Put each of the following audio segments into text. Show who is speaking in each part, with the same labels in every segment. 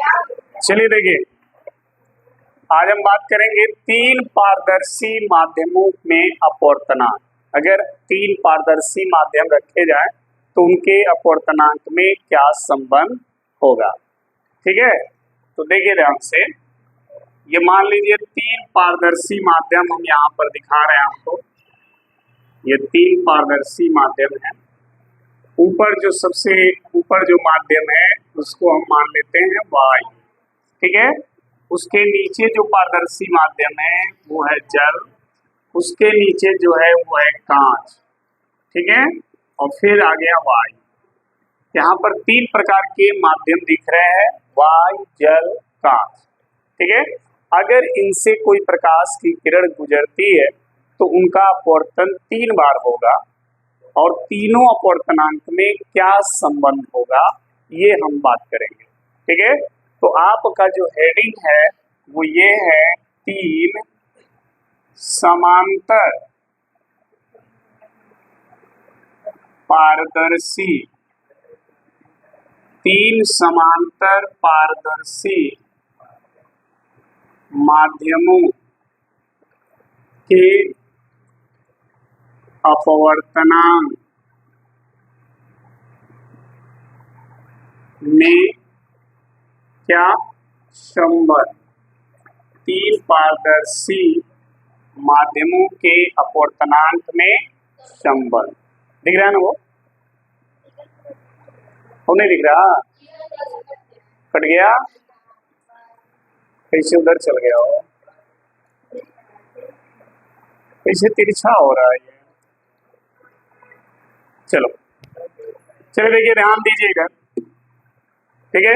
Speaker 1: चलिए देखिए, आज हम बात करेंगे तीन पारदर्शी माध्यमों में अपवर्तनांक। अगर तीन पारदर्शी माध्यम रखे जाएं तो उनके अपवर्तनांक में क्या संबंध होगा। ठीक है, तो देखिए ध्यान से, ये मान लीजिए तीन पारदर्शी माध्यम हम यहाँ पर दिखा रहे हैं आपको। ये तीन पारदर्शी माध्यम है। ऊपर जो सबसे ऊपर जो माध्यम है उसको हम मान लेते हैं वायु। ठीक है, उसके नीचे जो पारदर्शी माध्यम है वो है जल, उसके नीचे जो है वो है कांच। ठीक है, और फिर आ गया वायु। यहाँ पर तीन प्रकार के माध्यम दिख रहे हैं, वायु, जल, कांच। ठीक है, अगर इनसे कोई प्रकाश की किरण गुजरती है तो उनका अपवर्तन 3 बार होगा और तीनों अपवर्तनांक में क्या संबंध होगा ये हम बात करेंगे। ठीक है, तो आपका जो हेडिंग है वो ये है, तीन समांतर पारदर्शी, तीन समांतर पारदर्शी माध्यमों के अपवर्तनांक में क्या संबंध, तीन पारदर्शी माध्यमों के अपवर्तनांक में संबंध। दिख रहा है ना वो नहीं दिख रहा, कट गया, कैसे उधर चल गया हो, कैसे तिरछा हो रहा है ये। चलो देखिए, ध्यान दीजिएगा। ठीक है,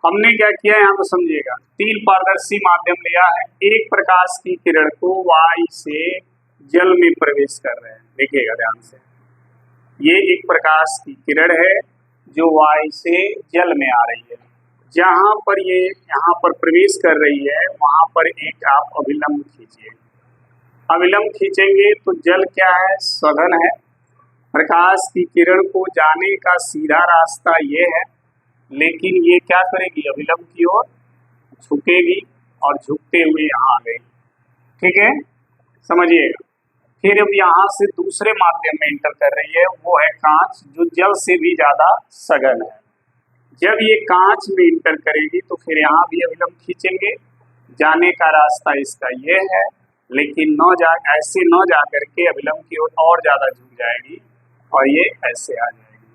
Speaker 1: हमने क्या किया यहाँ पे समझिएगा। तीन पारदर्शी माध्यम लिया है, एक प्रकाश की किरण को वायु से जल में प्रवेश कर रहे हैं। देखिएगा ध्यान से, ये एक प्रकाश की किरण है जो वायु से जल में आ रही है। जहां पर ये यहाँ पर प्रवेश कर रही है वहां पर एक आप अभिलंब खींचिए। अभिलंब खींचेंगे तो जल क्या है, सघन है। प्रकाश की किरण को जाने का सीधा रास्ता ये है, लेकिन ये क्या करेगी, अभिलंब की ओर झुकेगी और झुकते हुए यहाँ आ गई। ठीक है, समझिएगा। फिर अब यहाँ से दूसरे माध्यम में इंटर कर रही है, वो है कांच, जो जल से भी ज्यादा सघन है। जब ये कांच में इंटर करेगी तो फिर यहाँ भी अभिलंब खींचेंगे। जाने का रास्ता इसका ये है, लेकिन ऐसे न जा करके अभिलंब की ओर और ज्यादा झुक जाएगी और ये ऐसे आ जाएगी।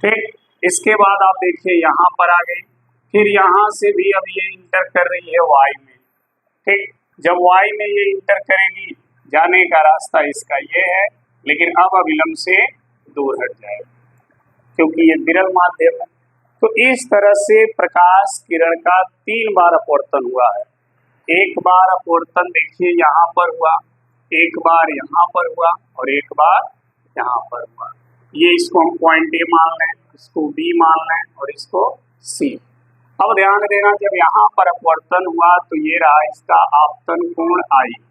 Speaker 1: ठीक, इसके बाद आप देखिए यहाँ पर आ गई। फिर यहाँ से भी अब ये इंटर कर रही है वायु में। ठीक, जब वायु में ये इंटर करेगी, जाने का रास्ता इसका ये है, लेकिन अब अभिलंब से दूर हट जाएगा क्योंकि ये विरल माध्यम है। तो इस तरह से प्रकाश किरण का 3 बार अपवर्तन हुआ है। एक बार अपवर्तन देखिए यहाँ पर हुआ, एक बार यहाँ पर हुआ और एक बार यहाँ पर हुआ। ये इसको हम पॉइंट ए मान लें, इसको बी मान लें और इसको सी। अब ध्यान देना, जब यहाँ पर अपवर्तन हुआ तो ये रहा इसका आपतन कोण आई।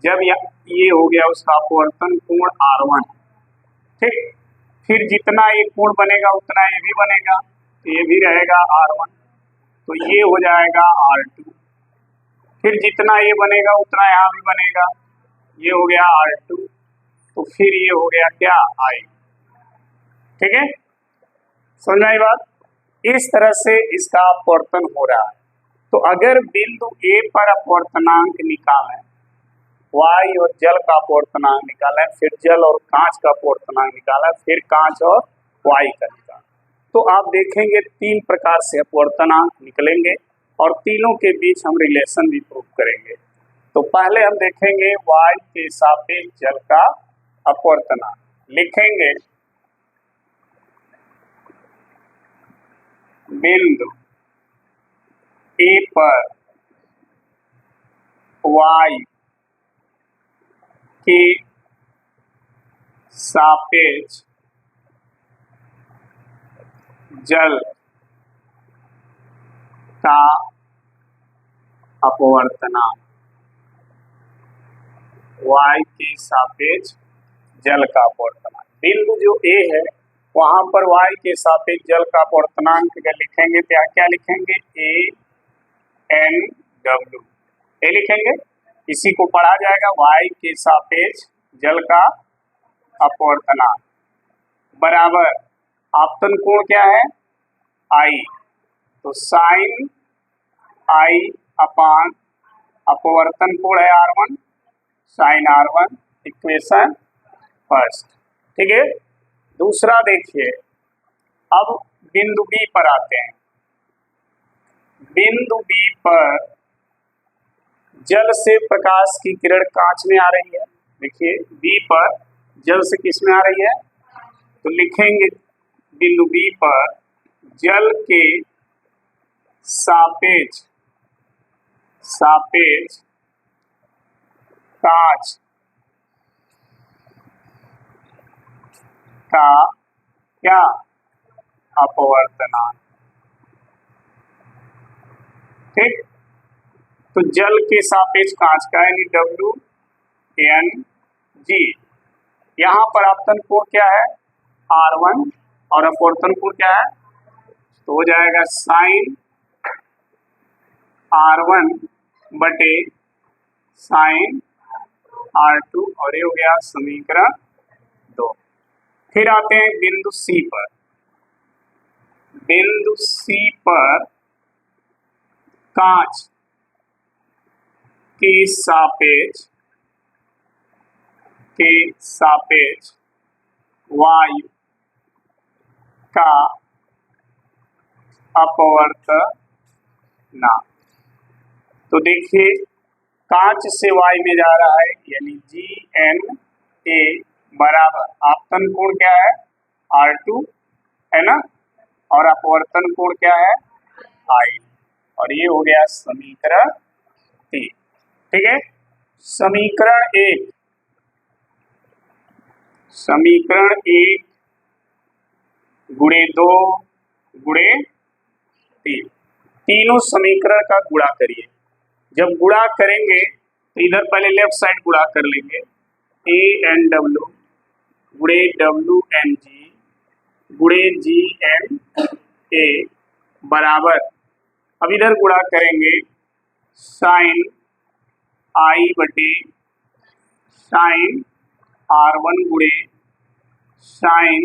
Speaker 1: जब ये हो गया उसका अपवर्तन कोण R1। ठीक, फिर जितना ये कोण बनेगा उतना ये भी बनेगा, तो ये भी रहेगा R1, तो ये हो जाएगा R2। फिर जितना ये बनेगा उतना यहाँ भी बनेगा, ये हो गया R2, तो फिर ये हो गया क्या, I। ठीक है, समझ आई बात। इस तरह से इसका अपवर्तन हो रहा है। तो अगर बिंदु A पर अपवर्तनांक निकालें, वायु और जल का अपवर्तनांक निकालें, फिर जल और कांच का अपवर्तनांक निकालें, फिर कांच और वायु का निकालें, तो आप देखेंगे 3 प्रकार से अपवर्तनांक निकलेंगे और तीनों के बीच हम रिलेशन भी प्रूव करेंगे। तो पहले हम देखेंगे वायु के सापेक्ष जल का अपवर्तनांक। लिखेंगे बिंदु ए पर वायु के सापेक्ष जल का अपवर्तनांक, वायु के सापेक्ष जल का अपवर्तनांक। बिंदु जो ए है वहां पर y के सापेक्ष जल का अपवर्तनांक अगर लिखेंगे तो क्या लिखेंगे, ANW, ये लिखेंगे। इसी को पढ़ा जाएगा y के सापेक्ष जल का अपवर्तनांक बराबर आपतन कोण क्या है, I, तो साइन I अपान अपवर्तन कोण है R1, sign R1, equation first. ठीक है। दूसरा देखिए, अब बिंदु B पर आते हैं। बिंदु B पर जल से प्रकाश की किरण कांच में आ रही है। देखिए B पर जल से किस में आ रही है, तो लिखेंगे बिंदु B पर जल के सापेक्ष कांच का क्या अपवर्तनांक। ठीक, तो जल के सापेक्ष कांच का यानी WNG। यहाँ पर आपतन कोण क्या है, R1, और अपवर्तन कोण क्या है, तो हो जाएगा साइन R1 बटे साइन R2, और ये हो गया समीकरण 2। फिर आते हैं बिंदु C पर। बिंदु C पर कांच के सापेक्ष वायु का अपवर्तनांक। तो देखिए कांच से वायु में जा रहा है यानी GNA बराबर आपतन कोण क्या है, R2 है ना, और अपवर्तन कोण क्या है, I, और ये हो गया समीकरण 3। ठीक है। समीकरण 1 गुणे 2 गुणे 3, तीनों समीकरण का गुणा करिए। जब गुणा करेंगे तो इधर पहले लेफ्ट साइड गुणा कर लेंगे, ANW गुणे WNG गुणे GNA बराबर, अब इधर गुणा करेंगे साइन I बटे साइन R1 गुणे साइन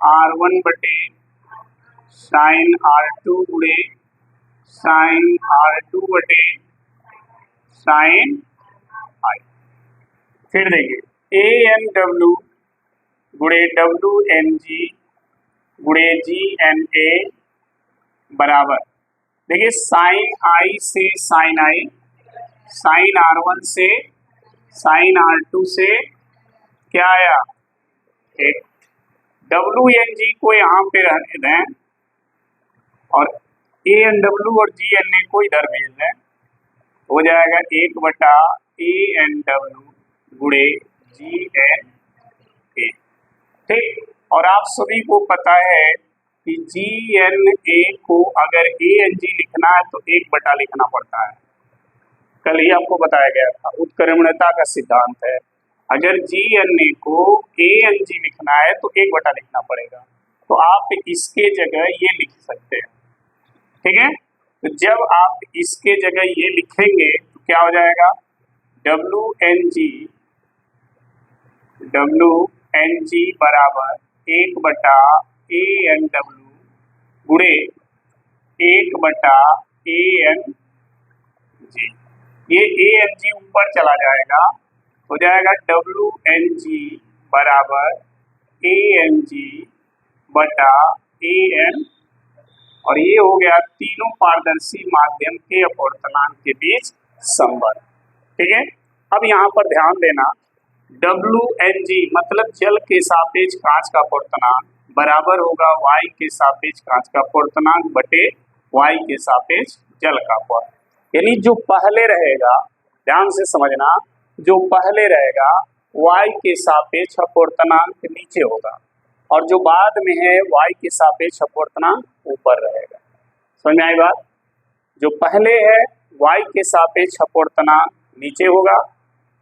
Speaker 1: R1 बटे साइन R2 गुणे साइन R2 बटे साइन I। फिर देखिए ANW गुणे WNG गुणे GNA बराबर, देखिए साइन I से साइन I, साइन R1 से साइन R2 से क्या आया, एक WNG को यहाँ पे रहने दें और ANW और GNA को इधर भेज दें, हो जाएगा 1 बटा ANW गुणे GNA। ठीक, और आप सभी को पता है कि GNA को अगर ANG लिखना है तो 1 बटा लिखना पड़ता है। कल ही आपको बताया गया था, उत्क्रमणीयता का सिद्धांत है। अगर GNA को ANG लिखना है तो 1 बटा लिखना पड़ेगा, तो आप इसके जगह ये लिख सकते हैं। ठीक है, तो जब आप इसके जगह ये लिखेंगे तो क्या हो जाएगा, WNG बराबर 1 बटा ANW गुणे 1 बटा ANG। ये ANG ऊपर चला जाएगा, हो जाएगा WNG बराबर ANG बटा AN, और ये हो गया तीनों पारदर्शी माध्यम के अपवर्तनांक के बीच संबंध। ठीक है, अब यहाँ पर ध्यान देना, WNG मतलब जल के सापेक्ष कांच का अपवर्तनांक बराबर होगा y के सापेक्ष कांच का अपवर्तनांक बटे y के सापेक्ष जल का अपवर्तनांक। यानी जो पहले रहेगा, ध्यान से समझना, जो पहले रहेगा y के सापेक्ष अपवर्तनांक नीचे होगा, और जो बाद में है y के सापेक्ष अपवर्तनांक ऊपर रहेगा। समझ में आई बात? जो पहले है y के सापेक्ष अपवर्तनांक नीचे होगा,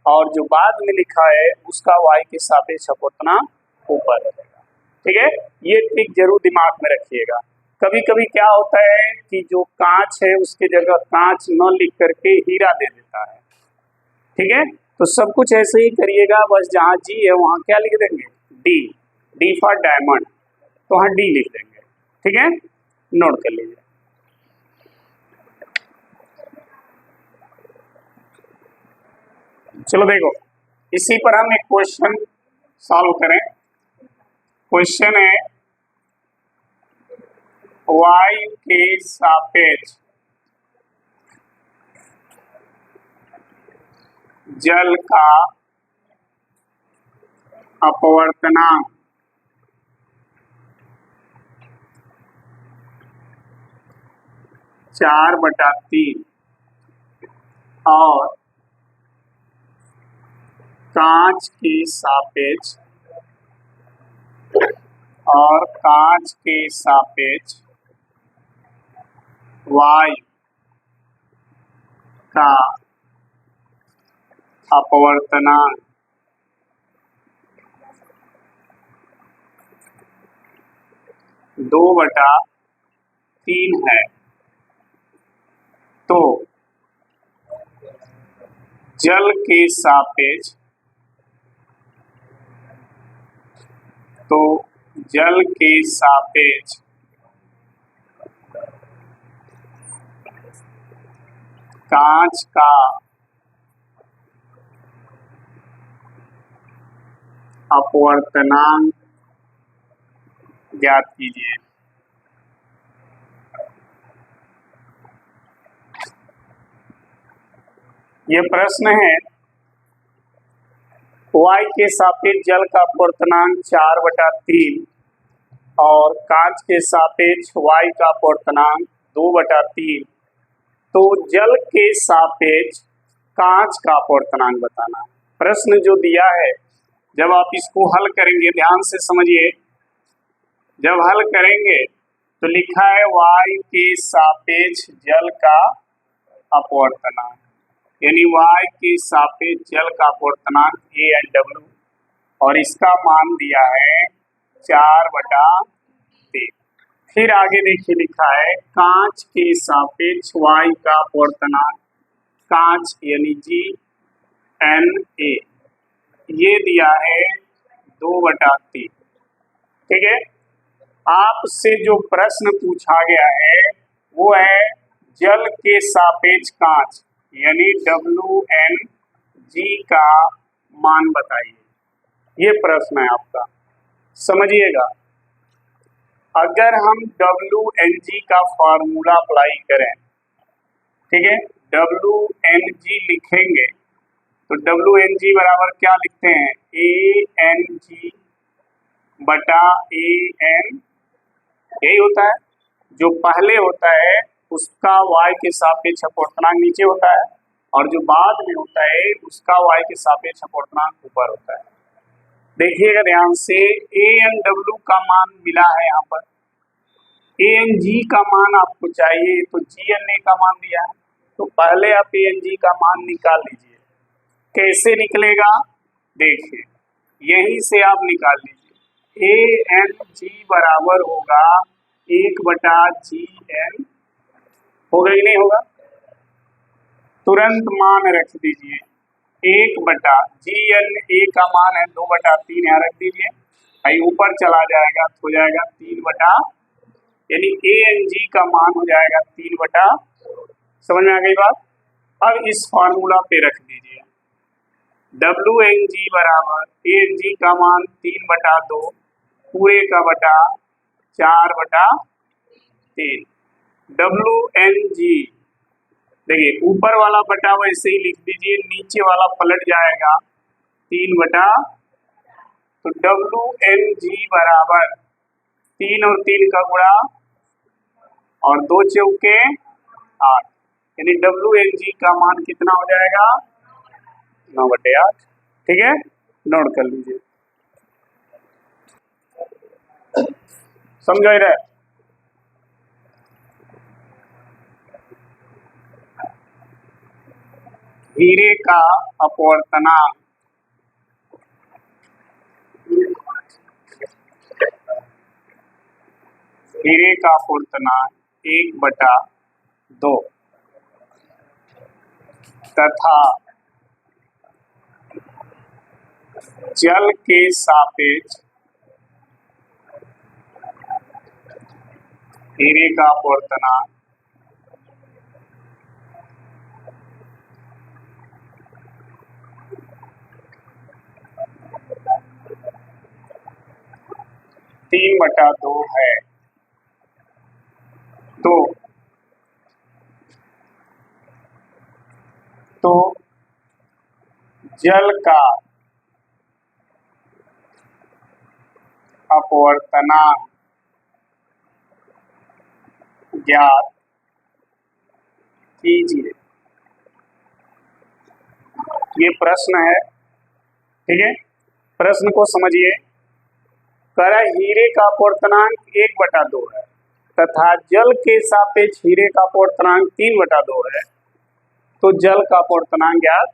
Speaker 1: और जो बाद में लिखा है उसका y के सापेक्ष अपवर्तनांक ऊपर रहेगा। ठीक है, ये ट्रिक जरूर दिमाग में रखिएगा। कभी कभी क्या होता है कि जो कांच है उसके जगह कांच न लिख करके हीरा दे देता है। ठीक है, तो सब कुछ ऐसे ही करिएगा, बस जहाँ जी है वहाँ क्या लिख देंगे, डी, डी फॉर डायमंड, तो वहाँ डी लिख देंगे। ठीक है, नोट कर लीजिए। चलो देखो, इसी पर हम एक क्वेश्चन सॉल्व करें। क्वेश्चन है वायु के सापेक्ष जल का अपवर्तनांक चार बटा तीन और कांच के सापेक्ष वायु का अपवर्तनांक दो बटा तीन है, तो जल के सापेक्ष कांच का अपवर्तनांक ज्ञात कीजिए। ये प्रश्न है, वायु के सापेक्ष जल का अपवर्तनांक 4/3 और कांच के सापेक्ष वायु का अपवर्तनांक 2/3, तो जल के सापेक्ष कांच का अपवर्तनांक बताना। प्रश्न जो दिया है, जब आप इसको हल करेंगे, ध्यान से समझिए, जब हल करेंगे तो लिखा है वायु के सापेक्ष जल का अपवर्तनांक, यानी वायु के सापेक्ष जल का अपवर्तनांक ए एंड डब्ल्यू, और इसका मान दिया है 4/3। फिर आगे देखिए लिखा है कांच के सापेक्ष वायु का अपवर्तनांक, कांच यानी जी एन ए, ये दिया है 2/3। ठीक है, आपसे जो प्रश्न पूछा गया है वो है जल के सापेक्ष कांच यानी WnG का मान बताइए। ये प्रश्न है आपका, समझिएगा। अगर हम WnG का फॉर्मूला अप्लाई करें, ठीक है, WnG लिखेंगे तो WnG बराबर क्या लिखते हैं, ANG बटा AN, यही होता है। जो पहले होता है उसका y के सापेक्ष अपवर्तनांक नीचे होता है, और जो बाद में होता है उसका y के सापेक्ष अपवर्तनांक ऊपर होता है। देखिएगा ध्यान से, ANW का मान मिला है यहाँ पर, ANG का मान आपको चाहिए तो GNA का मान दिया है, तो पहले आप ANG का मान निकाल लीजिए। कैसे निकलेगा, देखिए यहीं से आप निकाल लीजिए। ANG बराबर होगा 1/GN, होगा कि नहीं होगा, तुरंत मान रख दीजिए। 1/GNA का मान है 2/3, यहाँ रख दीजिए, भाई ऊपर चला जाएगा तो हो जाएगा 3 यानी ANG का मान हो जाएगा 3 समझ में आ गई बात। अब इस फॉर्मूला पे रख दीजिए, WnG बराबर ANG का मान 3/2 पूरे का बटा 4/3। WnG देखिए, ऊपर वाला बटा वैसे ही लिख दीजिए, नीचे वाला पलट जाएगा 3 तो WnG बराबर 3 और 3 का गुणा और 2 चौके 8, यानी WnG का मान कितना हो जाएगा, 9/8। ठीक है, नोट कर लीजिए, समझ रहे। हीरे का अपवर्तनांक हीरे का अपूर्णांक 1/2 तथा जल के सापेक्ष हीरे का अपूर्णांक 3/2 है। तो जल का अपवर्तनांक ज्ञात कीजिए। ये प्रश्न है, ठीक है। प्रश्न को समझिए। कह रहा हीरे का अपवर्तनांक 1/2 है तथा जल के सापेक्ष हीरे का अपवर्तनांक 3/2 है। तो जल का अपवर्तनांक ज्ञात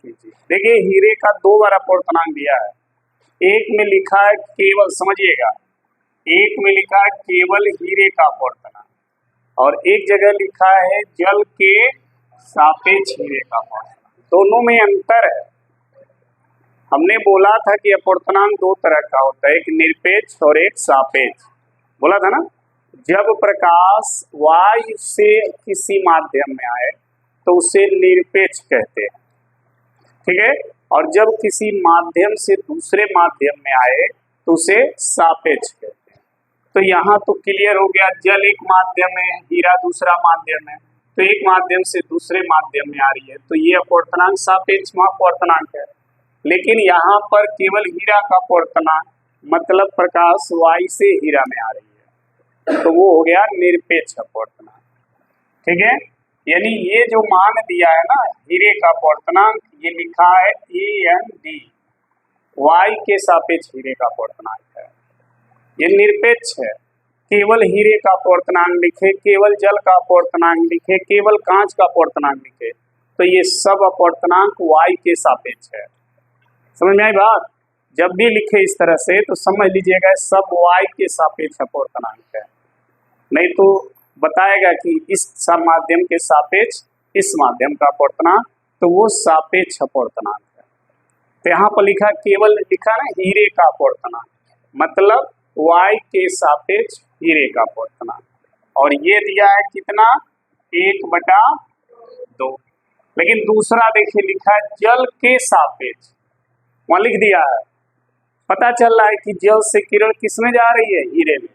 Speaker 1: कीजिए। देखिए हीरे का 2 बार अपवर्तनांक दिया है। एक में लिखा है केवल, समझिएगा, एक में लिखा है केवल हीरे का अपवर्तनांक और एक जगह लिखा है जल के सापेक्ष हीरे का अपवर्तनांक। दोनों में अंतर है। हमने बोला था कि अपवर्तनांक 2 तरह का होता है, एक निरपेक्ष और एक सापेक्ष, बोला था ना। जब प्रकाश वायु से किसी माध्यम में आए तो उसे निरपेक्ष कहते हैं, ठीक है। और जब किसी माध्यम से दूसरे माध्यम में आए तो उसे सापेक्ष कहते हैं। तो यहाँ तो क्लियर हो गया, जल एक माध्यम में, हीरा दूसरा माध्यम है, तो एक माध्यम से दूसरे माध्यम में आ रही है तो ये अपवर्तनांक सापेक्ष अपवर्तनांक है। लेकिन यहाँ पर केवल हीरा का अपवर्तनांक मतलब प्रकाश वायु से हीरा में आ रही है तो वो हो गया निरपेक्ष अपवर्तनांक, ठीक है। यानी ये जो मान दिया है ना हीरे का अपवर्तनांक, ये लिखा है AND, वायु के सापेक्ष हीरे का अपवर्तनांक है, ये निरपेक्ष है। केवल हीरे का अपवर्तनांक लिखे, केवल जल का अपवर्तनांक लिखे, केवल कांच का अपवर्तनांक लिखे, तो ये सब अपवर्तनांक वायु के सापेक्ष है। समझ में आई बात? जब भी लिखे इस तरह से तो समझ लीजिएगा सब वायु के सापेक्ष अपवर्तनांक है, नहीं तो बताएगा कि इस माध्यम के सापेक्ष इस माध्यम का अपवर्तनांक, तो वो सापेक्ष अपवर्तनांक है। तो यहाँ पर लिखा केवल लिखा ना हीरे का अपवर्तनांक मतलब वायु के सापेक्ष हीरे का अपवर्तनांक, और ये दिया है कितना 1/2। लेकिन दूसरा देखिए लिखा है जल के सापेक्ष, वहां लिख दिया है, पता चल रहा है कि जल से किरण किसमें जा रही है, हीरे में,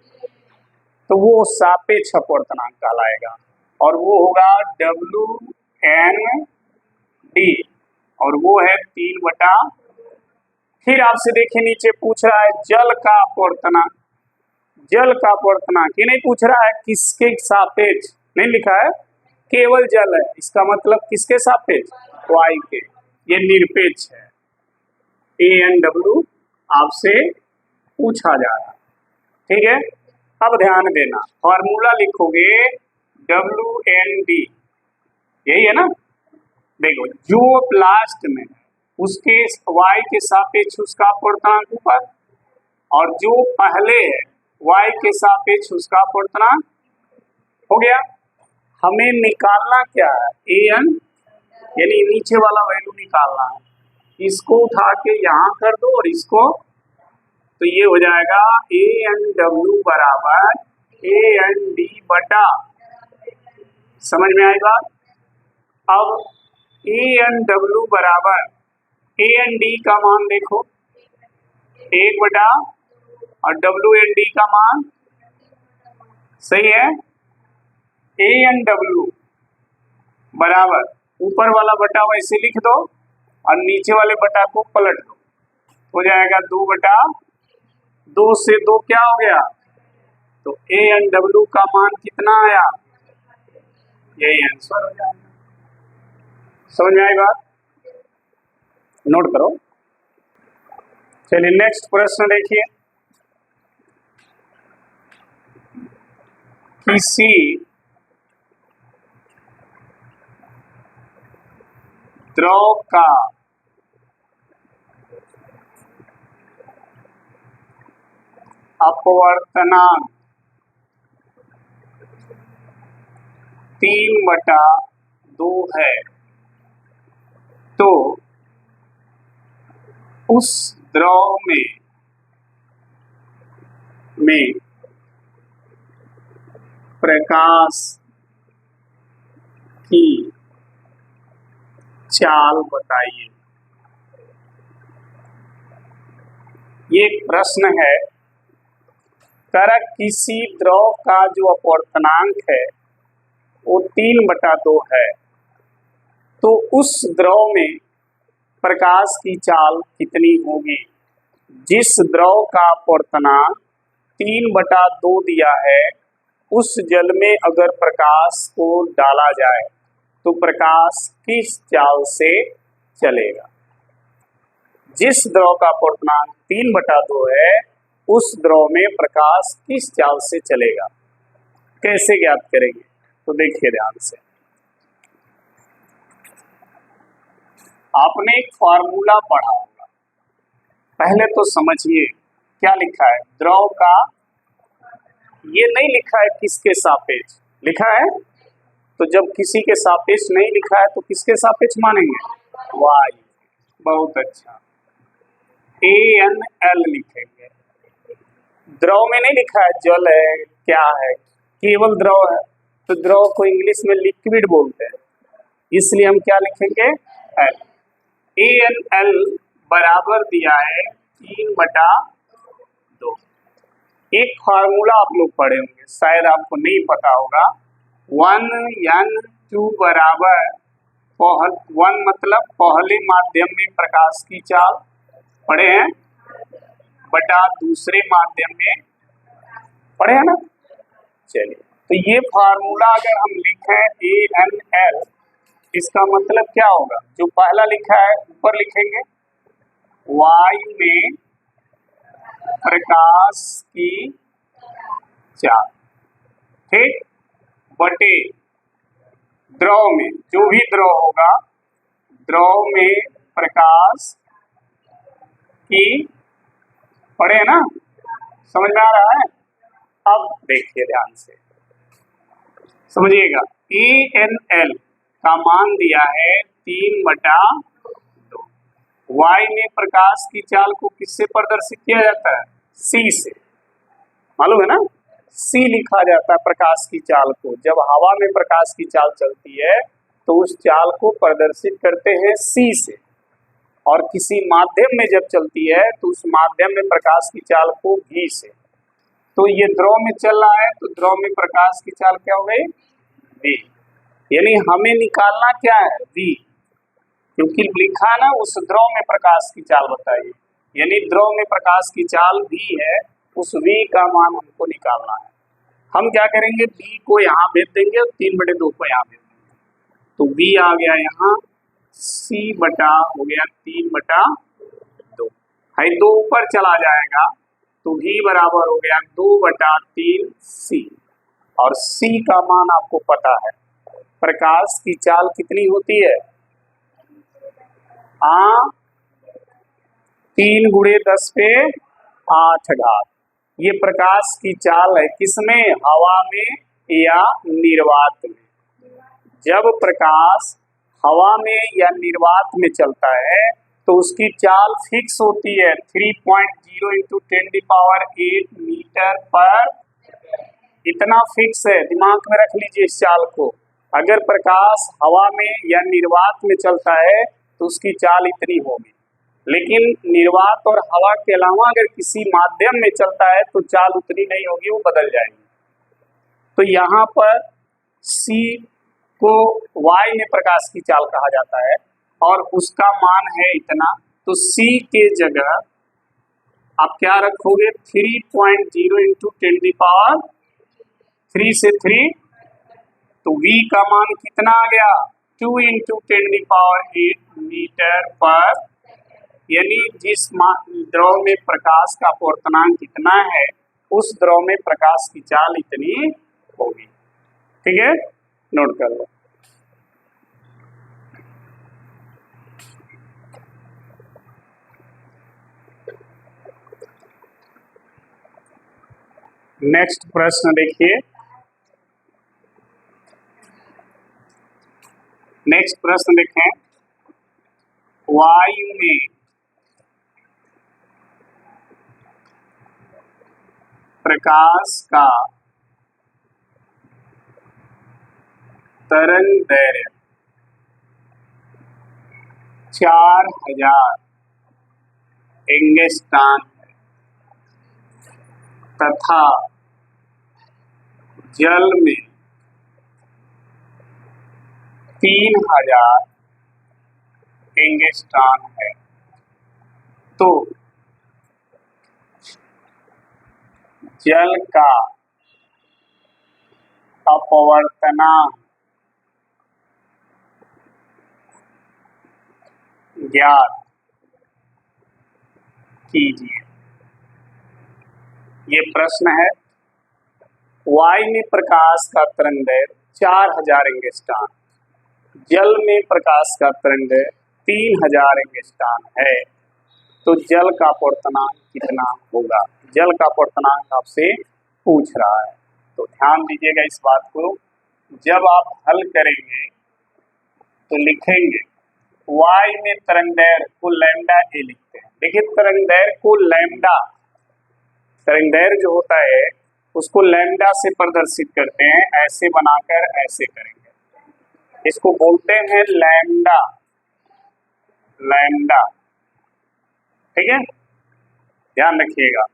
Speaker 1: तो वो सापेक्ष अपवर्तनांक कहलाएगा और वो होगा WND और वो है 3/। फिर आपसे देखिए नीचे पूछ रहा है जल का अपवर्तनांक, जल का अपवर्तनांक ये नहीं पूछ रहा है किसके सापेक्ष, नहीं लिखा है, केवल जल है, इसका मतलब किसके सापेक्ष, वायु के, ये निरपेक्ष है। ANW आपसे पूछा जा रहा है, ठीक है। अब ध्यान देना, फॉर्मूला लिखोगे WND, यही है ना। देखो जो लास्ट में उसके वाई के सापेक्ष उसका अपवर्तनांक ऊपर, और जो पहले है वाई के सापेक्ष उसका अपवर्तनांक, हो गया। हमें निकालना क्या है, AN, यानी नीचे वाला वैल्यू निकालना है। इसको उठा के यहाँ कर दो और इसको, तो ये हो जाएगा ANW बराबर AND बटा, समझ में आई बात। अब ANW बराबर AND का मान देखो 1 और WND का मान, सही है। ANW बराबर ऊपर वाला बटा वैसे लिख दो और नीचे वाले बटा को पलट दो, हो जाएगा 2/2 से 2 क्या हो गया, तो ANW का मान कितना आया, यही आंसर हो जाएगा। समझ में आई बात, नोट करो। चलिए नेक्स्ट प्रश्न देखिए, किसी द्रव का अपवर्तनांक 3/2 है तो उस द्रव में प्रकाश की चाल बताइए। ये एक प्रश्न है। कर किसी द्रव का जो अपवर्तनांक है वो 3/2 है तो उस द्रव में प्रकाश की चाल कितनी होगी। जिस द्रव का अपवर्तनांक 3/2 दिया है उस जल में अगर प्रकाश को डाला जाए तो प्रकाश किस चाल से चलेगा। जिस द्रव का अपवर्तनांक 3/2 है उस द्रव में प्रकाश किस चाल से चलेगा। कैसे ज्ञात करेंगे तो देखिए ध्यान से। आपने एक फॉर्मूला पढ़ा होगा, पहले तो समझिए क्या लिखा है। द्रव का, ये नहीं लिखा है किसके सापेक्ष, लिखा है तो जब किसी के सापेक्ष नहीं लिखा है तो किसके सापेक्ष मानेंगे, वायु। बहुत अच्छा, ANL लिखेंगे। द्रव में नहीं लिखा है जल है क्या है, केवल द्रव है तो द्रव को इंग्लिश में लिक्विड बोलते हैं, इसलिए हम क्या लिखेंगे, L। ANL बराबर दिया है 3/2। एक फार्मूला आप लोग पढ़े होंगे, शायद आपको नहीं पता होगा। 1N2 बराबर 1 मतलब पहले माध्यम में प्रकाश की चाल पढ़े हैं बटा दूसरे माध्यम में पढ़े हैं ना। चलिए तो ये फार्मूला अगर हम लिखें ANL, इसका मतलब क्या होगा, जो पहला लिखा है ऊपर लिखेंगे, वायु में प्रकाश की चाल, ठीक, बटे द्रव में, जो भी द्रव होगा द्रव में प्रकाश की, पढ़े ना, समझ में आ रहा है। अब देखिए ध्यान से समझिएगा। ANL का मान दिया है 3/2। वायु में प्रकाश की चाल को किससे प्रदर्शित किया जाता है, C से, मालूम है ना। C लिखा जाता है प्रकाश की चाल को। जब हवा में प्रकाश की चाल चलती है तो उस चाल को प्रदर्शित करते हैं C से, और किसी माध्यम में जब चलती है तो उस माध्यम में प्रकाश की चाल को V से। तो ये द्रव में चल रहा है तो द्रव में प्रकाश की चाल क्या हो गई, V। यानी हमें निकालना क्या है, V, क्योंकि लिखा ना उस द्रव में प्रकाश की चाल बताइए, यानी द्रव में प्रकाश की चाल V है, उस V का मान हमको निकालना है। हम क्या करेंगे, V को यहाँ भेज देंगे और 3/2 को यहाँ भेज देंगे तो V आ गया यहाँ, C बटा हो गया 3/2 है, 2 ऊपर चला जाएगा तो V बराबर हो गया 2/3 C। और C का मान आपको पता है, प्रकाश की चाल कितनी होती है, 3 × 10⁸ ये प्रकाश की चाल है, किसमें, हवा में या निर्वात में। जब प्रकाश हवा में या निर्वात में चलता है तो उसकी चाल फिक्स होती है 3.0 × 10⁸ मीटर पर, इतना फिक्स है, दिमाग में रख लीजिए इस चाल को। अगर प्रकाश हवा में या निर्वात में चलता है तो उसकी चाल इतनी होगी, लेकिन निर्वात और हवा के अलावा अगर किसी माध्यम में चलता है तो चाल उतनी नहीं होगी, वो बदल जाएगी। तो यहाँ पर C को वायु में प्रकाश की चाल कहा जाता है और उसका मान है इतना, तो C के जगह आप क्या रखोगे, 3.0 × 10⁻³ से 3, तो V का मान कितना आ गया, 2 × 10⁸ मीटर पर, यानी जिस द्रव में प्रकाश का अपवर्तनांक कितना है उस द्रव में प्रकाश की चाल इतनी होगी। ठीक है, नोट कर लो। नेक्स्ट प्रश्न देखिए, नेक्स्ट प्रश्न देखें, वायु में प्रकाश का तरंग दैर्घ्य 4000 एंगस्ट्रॉम है तथा जल में 3000 एंगस्ट्रॉम है, तो जल का अपवर्तनांक ज्ञात कीजिए। ये प्रश्न है, वायु में प्रकाश का तरंगदैर्घ्य 4000 एंगस्ट्रॉम, जल में प्रकाश का तरंगदैर्घ्य 3000 एंगस्ट्रॉम है, तो जल का अपवर्तनांक कितना होगा? जल का अपवर्तनांक आपसे पूछ रहा है, तो ध्यान दीजिएगा इस बात को। जब आप हल करेंगे तो लिखेंगे वायु में तरंगदैर्घ्य को लैम्डा ए लिखते हैं। देखिए तरंगदैर्घ्य को लैम्डा, तरंगदैर्घ्य जो होता है उसको लैम्डा से प्रदर्शित करते हैं, ऐसे बनाकर ऐसे करेंगे, इसको बोलते हैं लैम्डा, लैम्डा, ठीक है, ध्यान रखिएगा।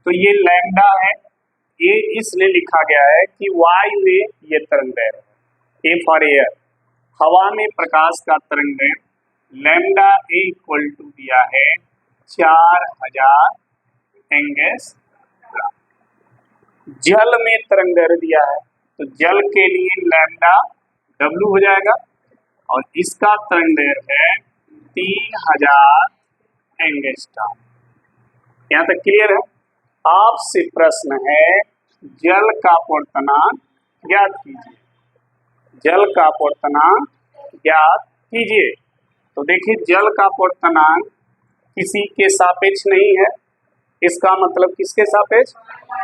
Speaker 1: तो ये लैम्डा है, ये इसलिए लिखा गया है कि वायु में ये तरंगदैर्घ्य है, ए फॉर एयर, हवा में प्रकाश का तरंगदैर्घ्य लैम्डा ए इक्वल टू दिया है 4000 एंगस्ट्रॉम। जल में तरंगदैर्घ्य दिया है, तो जल के लिए लैम्डा डब्ल्यू हो जाएगा और इसका तरंगदैर्घ्य है 3000 एंगस्ट्रॉम। यहाँ तक क्लियर है? आपसे प्रश्न है जल का अपवर्तनांक ज्ञात कीजिए, जल का अपवर्तनांक ज्ञात कीजिए। तो देखिए जल का अपवर्तनांक किसी के सापेक्ष नहीं है, इसका मतलब किसके सापेक्ष?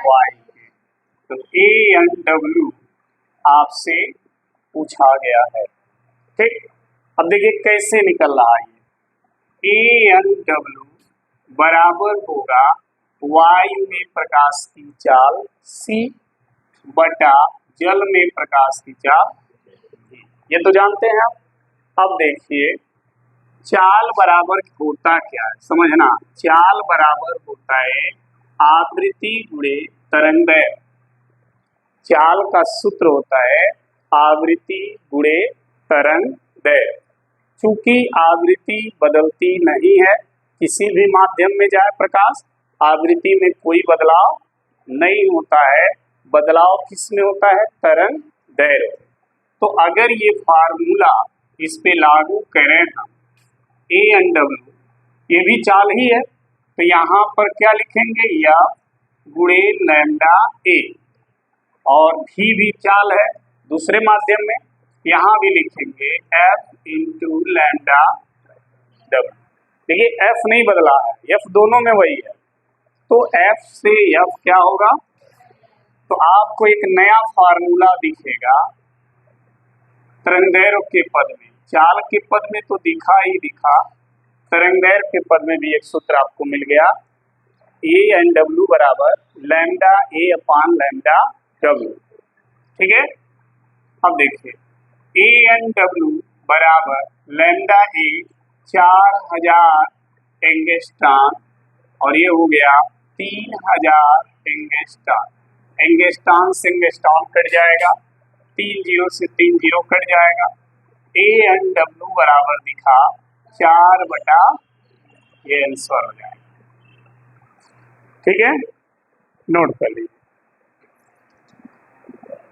Speaker 1: वायु के। तो ए एन डब्ल्यू आपसे पूछा गया है, ठीक। अब देखिए कैसे निकल रहा है, ए एन डब्ल्यू बराबर होगा वायु में प्रकाश की चाल c बटा जल में प्रकाश की चाल v, ये तो जानते हैं आप। अब देखिए चाल बराबर होता क्या है, समझना, चाल बराबर होता है आवृत्ति गुणे तरंगदैर्घ्य। चाल का सूत्र होता है आवृत्ति गुणे तरंगदैर्घ्य। चूंकि आवृत्ति बदलती नहीं है, किसी भी माध्यम में जाए प्रकाश, आवृत्ति में कोई बदलाव नहीं होता है, बदलाव किस में होता है? तरंगदैर्घ्य। तो अगर ये फार्मूला इस पे लागू करें हम, ए एन डब्ल्यू ये भी चाल ही है, तो यहाँ पर क्या लिखेंगे? या गुणे लैम्डा ए, और भी चाल है दूसरे माध्यम में, यहाँ भी लिखेंगे एफ इंटू लैम्डा डब्ल्यू। देखिए एफ नहीं बदला है, एफ दोनों में वही है, तो एफ से एफ क्या होगा? तो आपको एक नया फार्मूला दिखेगा तरंगदैर्घ्य के पद में, चाल के पद में तो दिखा ही दिखा, तरंगदैर्घ्य के पद में भी एक सूत्र आपको मिल गया, ए एन डब्ल्यू बराबर लैम्डा ए अपान लैम्डा डब्ल्यू, ठीक है। अब देखिए ए एन डब्ल्यू बराबर लैम्डा ए 4000 एंगस्ट्रॉम और ये हो गया 3000 एंगस्ट्रॉम। एंगस्ट्रॉम से एंगस्ट्रॉम कट जाएगा, 3 0 से 3 0 कट जाएगा, ए एन डब्ल्यू बराबर दिखा 4 बटा, ये आंसर हो जाएगा, ठीक है, नोट कर लीजिए।